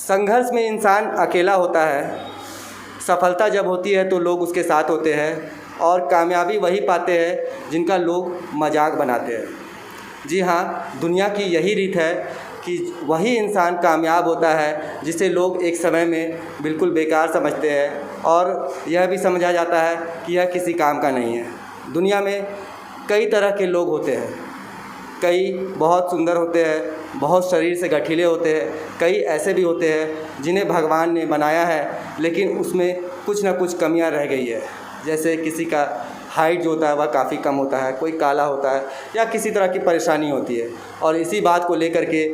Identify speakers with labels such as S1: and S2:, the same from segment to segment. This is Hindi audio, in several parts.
S1: संघर्ष में इंसान अकेला होता है। सफलता जब होती है तो लोग उसके साथ होते हैं और कामयाबी वही पाते हैं जिनका लोग मजाक बनाते हैं। जी हाँ, दुनिया की यही रीत है कि वही इंसान कामयाब होता है जिसे लोग एक समय में बिल्कुल बेकार समझते हैं और यह भी समझा जाता है कि यह किसी काम का नहीं है। दुनिया में कई तरह के लोग होते हैं। कई बहुत सुंदर होते हैं, बहुत शरीर से गठीले होते हैं। कई ऐसे भी होते हैं जिन्हें भगवान ने बनाया है लेकिन उसमें कुछ ना कुछ कमियां रह गई है। जैसे किसी का हाइट जो होता है वह काफ़ी कम होता है, कोई काला होता है या किसी तरह की परेशानी होती है और इसी बात को लेकर के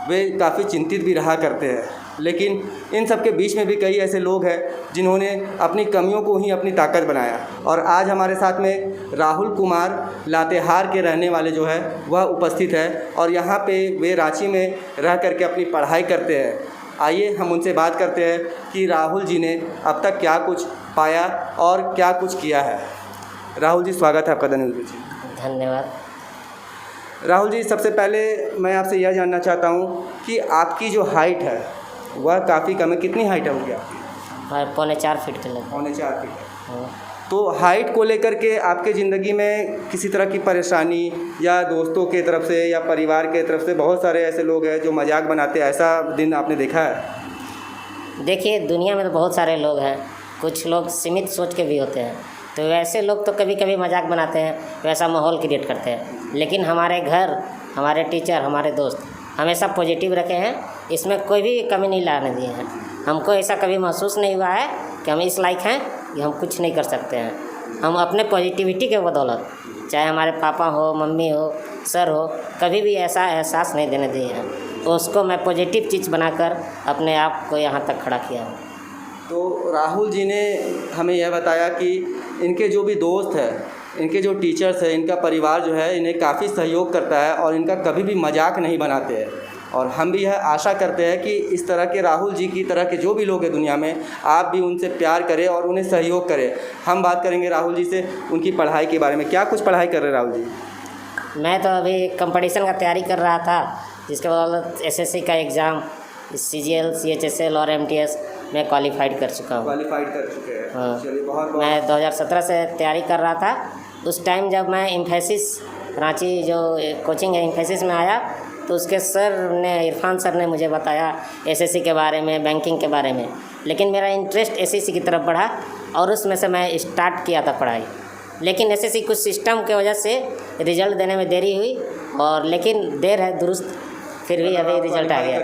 S1: वे काफ़ी चिंतित भी रहा करते हैं। लेकिन इन सब के बीच में भी कई ऐसे लोग हैं जिन्होंने अपनी कमियों को ही अपनी ताकत बनाया। और आज हमारे साथ में राहुल कुमार लातेहार के रहने वाले जो है वह उपस्थित है और यहाँ पे वे रांची में रह करके अपनी पढ़ाई करते हैं। आइए हम उनसे बात करते हैं कि राहुल जी ने अब तक क्या कुछ पाया और क्या कुछ किया है। राहुल जी, स्वागत है आपका द न्यूज़ में।
S2: धन्यवाद।
S1: राहुल जी, सबसे पहले मैं आपसे यह जानना चाहता हूँ कि आपकी जो हाइट है वह काफ़ी कम है। कितनी हाइट है होगी आपकी?
S2: हाँ, 4.25 फीट के लगभग।
S1: 4.25 फीट है।
S2: हाँ।
S1: तो हाइट को लेकर के आपके ज़िंदगी में किसी तरह की परेशानी या दोस्तों के तरफ से या परिवार के तरफ से बहुत सारे ऐसे लोग हैं जो मजाक बनाते हैं, ऐसा दिन आपने देखा है?
S2: देखिए, दुनिया में तो बहुत सारे लोग हैं। कुछ लोग सीमित सोच के भी होते हैं, तो वैसे लोग तो कभी कभी मजाक बनाते हैं, वैसा माहौल क्रिएट करते हैं। लेकिन हमारे घर, हमारे टीचर, हमारे दोस्त हमेशा पॉजिटिव रखे हैं, इसमें कोई भी कमी नहीं लाने दिए हैं। हमको ऐसा कभी महसूस नहीं हुआ है कि हम इस लायक हैं कि हम कुछ नहीं कर सकते हैं। हम अपने पॉजिटिविटी के बदौलत, चाहे हमारे पापा हो, मम्मी हो, सर हो, कभी भी ऐसा एहसास नहीं देने दिए हैं। तो उसको मैं पॉजिटिव चीज़ बनाकर अपने आप को यहाँ तक खड़ा किया हूँ।
S1: तो राहुल जी ने हमें यह बताया कि इनके जो भी दोस्त हैं, इनके जो टीचर्स हैं, इनका परिवार जो है इन्हें काफ़ी सहयोग करता है और इनका कभी भी मजाक नहीं बनाते हैं। और हम भी यह आशा करते हैं कि इस तरह के राहुल जी की तरह के जो भी लोग हैं दुनिया में, आप भी उनसे प्यार करें और उन्हें सहयोग करें। हम बात करेंगे राहुल जी से उनकी पढ़ाई के बारे में। क्या कुछ पढ़ाई कर रहे हैं राहुल जी?
S2: मैं तो अभी कंपटीशन का तैयारी कर रहा था, जिसके बदौलत एसएससी का एग्ज़ाम, CGL, CHSL और MTS मैं क्वालिफाइड कर चुका हूँ।
S1: क्वालिफाइड कर चुके हैं?
S2: हाँ।
S1: चलिए, बहुत
S2: मैं 2017 से तैयारी कर रहा था। उस टाइम जब मैं इम्फेसिस, रांची जो कोचिंग है इम्फेसिस में आया, तो उसके सर ने, इरफान सर ने मुझे बताया एसएससी के बारे में, बैंकिंग के बारे में। लेकिन मेरा इंटरेस्ट एसएससी की तरफ बढ़ा और उसमें से मैं स्टार्ट किया था पढ़ाई। लेकिन एसएससी कुछ सिस्टम की वजह से रिजल्ट देने में देरी हुई, और लेकिन देर है दुरुस्त, फिर भी अभी रिजल्ट आ गया।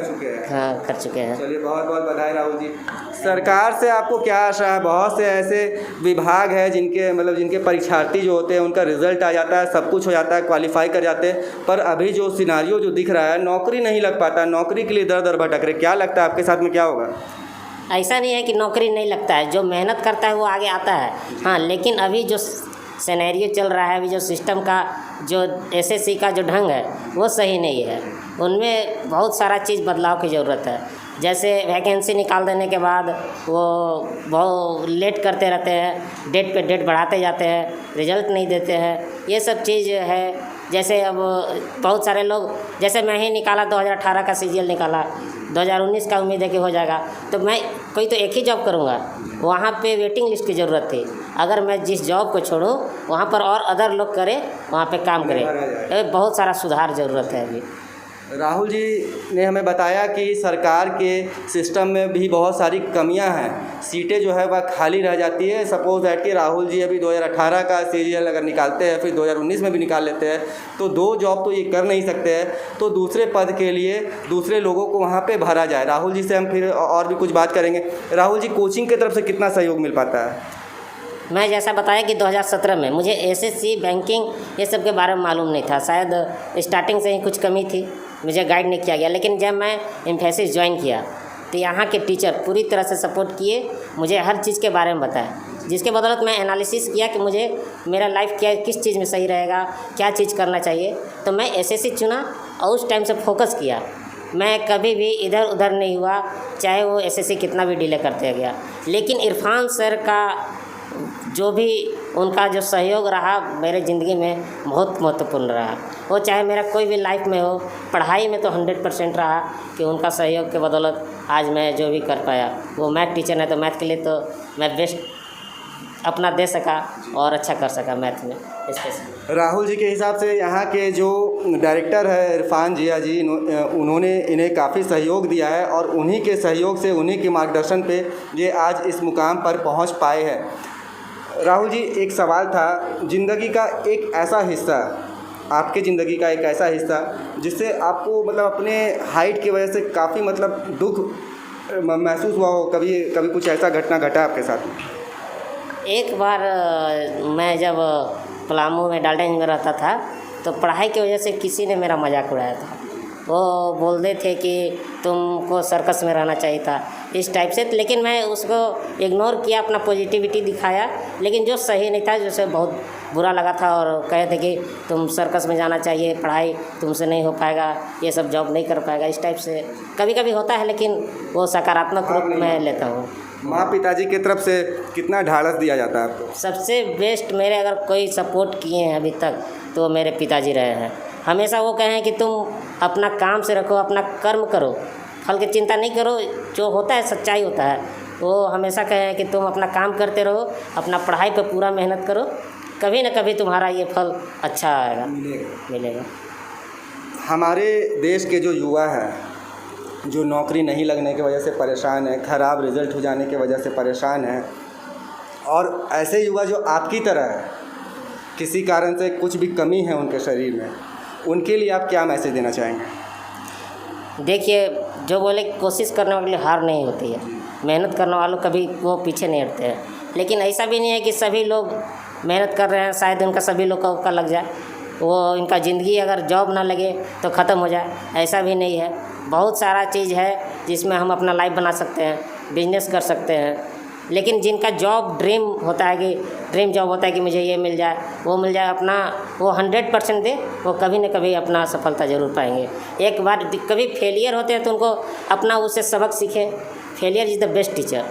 S2: हाँ, कर चुके हैं।
S1: चलिए, बहुत बहुत बधाई राहुल जी। सरकार से आपको क्या आशा है? बहुत से ऐसे विभाग हैं जिनके परीक्षार्थी जो होते हैं उनका रिजल्ट आ जाता है, सब कुछ हो जाता है, क्वालिफाई कर जाते हैं, पर अभी जो सिनारियो जो दिख रहा है, नौकरी नहीं लग पाता, नौकरी के लिए दर दर भटक रहे। क्या लगता है आपके साथ में क्या होगा?
S2: ऐसा नहीं है कि नौकरी नहीं लगता है, जो मेहनत करता है वो आगे आता है। हाँ, लेकिन अभी जो सिनेरियो चल रहा है, अभी जो सिस्टम का, जो एसएससी का जो ढंग है वो सही नहीं है। उनमें बहुत सारा चीज़ बदलाव की ज़रूरत है। जैसे वैकेंसी निकाल देने के बाद वो बहुत लेट करते रहते हैं, डेट पे डेट बढ़ाते जाते हैं, रिजल्ट नहीं देते हैं, ये सब चीज़ है। जैसे अब बहुत सारे लोग, जैसे मैं ही निकाला 2018 का CGL निकाला, 2019 का उम्मीद है कि हो जाएगा, तो मैं कोई तो एक ही जॉब करूँगा। वहाँ पे वेटिंग लिस्ट की ज़रूरत थी। अगर मैं जिस जॉब को छोड़ूँ वहाँ पर और अदर लोग करें, वहाँ पे काम करें। बहुत सारा सुधार ज़रूरत है अभी।
S1: राहुल जी ने हमें बताया कि सरकार के सिस्टम में भी बहुत सारी कमियां हैं, सीटें जो है वह खाली रह जाती है। सपोज दैट कि राहुल जी अभी 2018 का CGL अगर निकालते हैं, फिर 2019 में भी निकाल लेते हैं, तो 2 जॉब तो ये कर नहीं सकते हैं, तो दूसरे पद के लिए दूसरे लोगों को वहाँ पे भरा जाए। राहुल जी से हम फिर और भी कुछ बात करेंगे। राहुल जी, कोचिंग की तरफ से कितना सहयोग मिल पाता है?
S2: मैं जैसा बताया कि 2017 में मुझे एसएससी, बैंकिंग, ये सब के बारे में मालूम नहीं था। शायद स्टार्टिंग से ही कुछ कमी थी, मुझे गाइड नहीं किया गया। लेकिन जब मैं इम्फेसिस ज्वाइन किया तो यहाँ के टीचर पूरी तरह से सपोर्ट किए, मुझे हर चीज़ के बारे में बताया, जिसके बदौलत मैं एनालिसिस किया कि मुझे मेरा लाइफ क्या, किस चीज़ में सही रहेगा, क्या चीज़ करना चाहिए। तो मैं एसएससी चुना और उस टाइम से फोकस किया। मैं कभी भी इधर उधर नहीं हुआ, चाहे वो एसएससी कितना भी डिले करते गया। लेकिन इरफान सर का जो भी उनका जो सहयोग रहा मेरे ज़िंदगी में बहुत महत्वपूर्ण रहा। वो चाहे मेरा कोई भी लाइफ में हो, पढ़ाई में तो 100% रहा कि उनका सहयोग के बदौलत आज मैं जो भी कर पाया। वो मैथ टीचर है तो मैथ के लिए तो मैं बेस्ट अपना दे सका और अच्छा कर सका मैथ में स्पेशल।
S1: राहुल जी के हिसाब से यहाँ के जो डायरेक्टर है इरफान जिया जी, उन्होंने इन्हें काफ़ी सहयोग दिया है और उन्हीं के सहयोग से, उन्हीं के मार्गदर्शन पे ये आज इस मुकाम पर पहुँच पाए हैं। राहुल जी, एक सवाल था, ज़िंदगी का एक ऐसा हिस्सा, आपके ज़िंदगी का एक ऐसा हिस्सा जिससे आपको मतलब अपने हाइट की वजह से काफ़ी मतलब दुख महसूस हुआ हो, कभी कभी कुछ ऐसा घटना घटा आपके साथ में?
S2: एक बार मैं जब पलामू में डाल्टनगंज में रहता था तो पढ़ाई की वजह से किसी ने मेरा मजाक उड़ाया था। वो बोलते थे कि तुमको सर्कस में रहना चाहिए था, इस टाइप से। लेकिन मैं उसको इग्नोर किया, अपना पॉजिटिविटी दिखाया, लेकिन जो सही नहीं था, जिससे बहुत बुरा लगा था और कहे थे कि तुम सर्कस में जाना चाहिए, पढ़ाई तुमसे नहीं हो पाएगा, ये सब जॉब नहीं कर पाएगा, इस टाइप से कभी कभी होता है, लेकिन वो सकारात्मक रूप में लेता हूँ।
S1: माँ पिताजी की तरफ से कितना ढाढ़स दिया जाता है आपको?
S2: सबसे बेस्ट मेरे अगर कोई सपोर्ट किए हैं अभी तक तो मेरे पिताजी रहे हैं। हमेशा वो कहे हैं कि तुम अपना काम से रखो, अपना कर्म करो, फल की चिंता नहीं करो, जो होता है सच्चाई होता है। वो हमेशा कहे हैं कि तुम अपना काम करते रहो, अपना पढ़ाई पर पूरा मेहनत करो, कभी न कभी तुम्हारा ये फल अच्छा आएगा, मिलेगा।
S1: हमारे देश के जो युवा हैं, जो नौकरी नहीं लगने की वजह से परेशान है, ख़राब रिज़ल्ट हो जाने की वजह से परेशान है, और ऐसे युवा जो आपकी तरह है, किसी कारण से कुछ भी कमी है उनके शरीर में, उनके लिए आप क्या मैसेज देना चाहेंगे?
S2: देखिए, जो बोले कोशिश करने वाले हार नहीं होती है, मेहनत करने वालों कभी वो पीछे नहीं हटते हैं। लेकिन ऐसा भी नहीं है कि सभी लोग मेहनत कर रहे हैं शायद उनका सभी लोग का लग जाए, वो इनका ज़िंदगी अगर जॉब ना लगे तो ख़त्म हो जाए, ऐसा भी नहीं है। बहुत सारा चीज़ है जिसमें हम अपना लाइफ बना सकते हैं, बिजनेस कर सकते हैं। लेकिन जिनका जॉब ड्रीम होता है कि ड्रीम जॉब होता है कि मुझे ये मिल जाए, वो मिल जाए, अपना वो 100% दे, वो कभी न कभी अपना सफलता ज़रूर पाएंगे। एक बार कभी फेलियर होते हैं तो उनको अपना उससे सबक सीखें। Failure is the best teacher.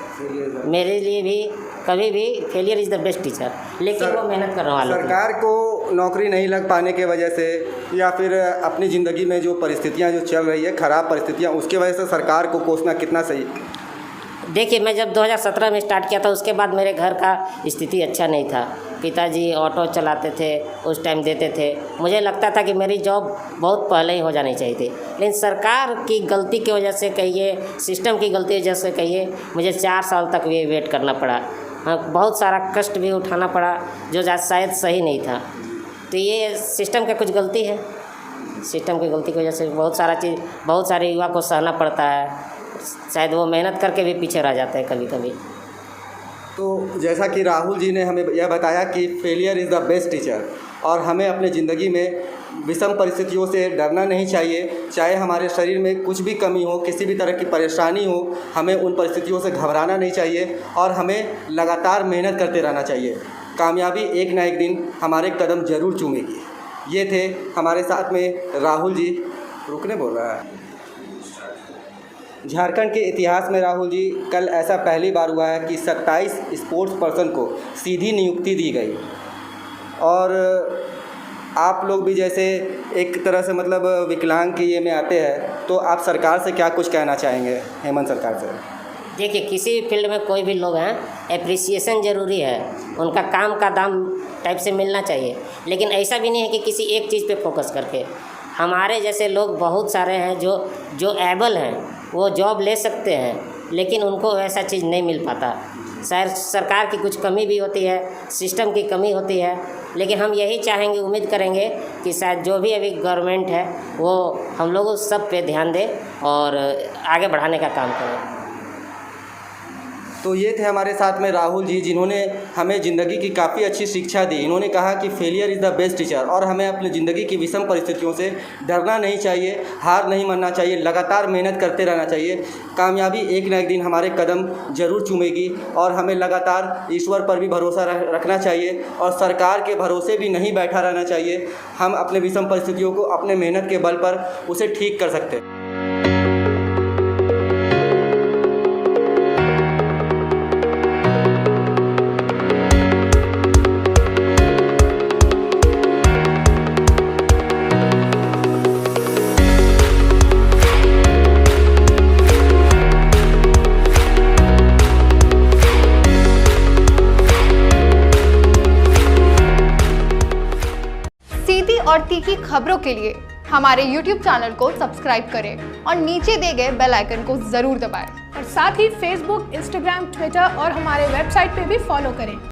S2: मेरे लिए भी कभी भी failure is the best teacher, लेकिन वो मेहनत करने वालों।
S1: सरकार को नौकरी नहीं लग पाने के वजह से या फिर अपनी ज़िंदगी में जो परिस्थितियाँ जो चल रही है, ख़राब परिस्थितियाँ, उसके वजह से सरकार को कोसना कितना सही?
S2: देखिए, मैं जब 2017 में स्टार्ट किया था, उसके बाद मेरे घर का स्थिति अच्छा नहीं था। पिताजी ऑटो चलाते थे, उस टाइम देते थे। मुझे लगता था कि मेरी जॉब बहुत पहले ही हो जानी चाहिए थी, लेकिन सरकार की गलती की वजह से कहिए, सिस्टम की गलती की वजह से कहिए, मुझे 4 साल तक ये वेट करना पड़ा। हाँ, बहुत सारा कष्ट भी उठाना पड़ा जो शायद सही नहीं था। तो ये सिस्टम का कुछ गलती है। सिस्टम की गलती की वजह से बहुत सारे युवा को सहना पड़ता है। शायद वो मेहनत करके भी पीछे रह जाते हैं कभी कभी।
S1: तो जैसा कि राहुल जी ने हमें यह बताया कि failure is the best teacher, और हमें अपने ज़िंदगी में विषम परिस्थितियों से डरना नहीं चाहिए। चाहे हमारे शरीर में कुछ भी कमी हो, किसी भी तरह की परेशानी हो, हमें उन परिस्थितियों से घबराना नहीं चाहिए और हमें लगातार मेहनत करते रहना चाहिए। कामयाबी एक ना एक दिन हमारे कदम ज़रूर चूमेगी। ये थे हमारे साथ में राहुल जी। रुकने बोल रहा है। झारखंड के इतिहास में राहुल जी, कल ऐसा पहली बार हुआ है कि 27 स्पोर्ट्स पर्सन को सीधी नियुक्ति दी गई, और आप लोग भी जैसे एक तरह से मतलब विकलांग के ये में आते हैं, तो आप सरकार से क्या कुछ कहना चाहेंगे, हेमंत सरकार से?
S2: देखिए, किसी भी फील्ड में कोई भी लोग हैं, एप्रिसिएशन ज़रूरी है, उनका काम का दाम टाइप से मिलना चाहिए। लेकिन ऐसा भी नहीं है कि किसी एक चीज़ पे फोकस करके। हमारे जैसे लोग बहुत सारे हैं जो एबल हैं, वो जॉब ले सकते हैं, लेकिन उनको वैसा चीज़ नहीं मिल पाता। शायद सरकार की कुछ कमी भी होती है, सिस्टम की कमी होती है, लेकिन हम यही चाहेंगे, उम्मीद करेंगे कि शायद जो भी अभी गवर्नमेंट है वो हम लोग सब पे ध्यान दे और आगे बढ़ाने का काम करें।
S1: तो ये थे हमारे साथ में राहुल जी, जिन्होंने हमें ज़िंदगी की काफ़ी अच्छी शिक्षा दी। इन्होंने कहा कि failure is the best teacher, और हमें अपनी ज़िंदगी की विषम परिस्थितियों से डरना नहीं चाहिए, हार नहीं मानना चाहिए, लगातार मेहनत करते रहना चाहिए। कामयाबी एक ना एक दिन हमारे कदम ज़रूर चूमेगी, और हमें लगातार ईश्वर पर भी भरोसा रखना चाहिए और सरकार के भरोसे भी नहीं बैठा रहना चाहिए। हम अपने विषम परिस्थितियों को अपने मेहनत के बल पर उसे ठीक कर सकते हैं।
S3: और तीखी खबरों के लिए हमारे YouTube चैनल को सब्सक्राइब करें और नीचे दिए गए बेल आइकन को ज़रूर दबाएं।
S4: और साथ ही फेसबुक, इंस्टाग्राम, ट्विटर और हमारे वेबसाइट पे भी फॉलो करें।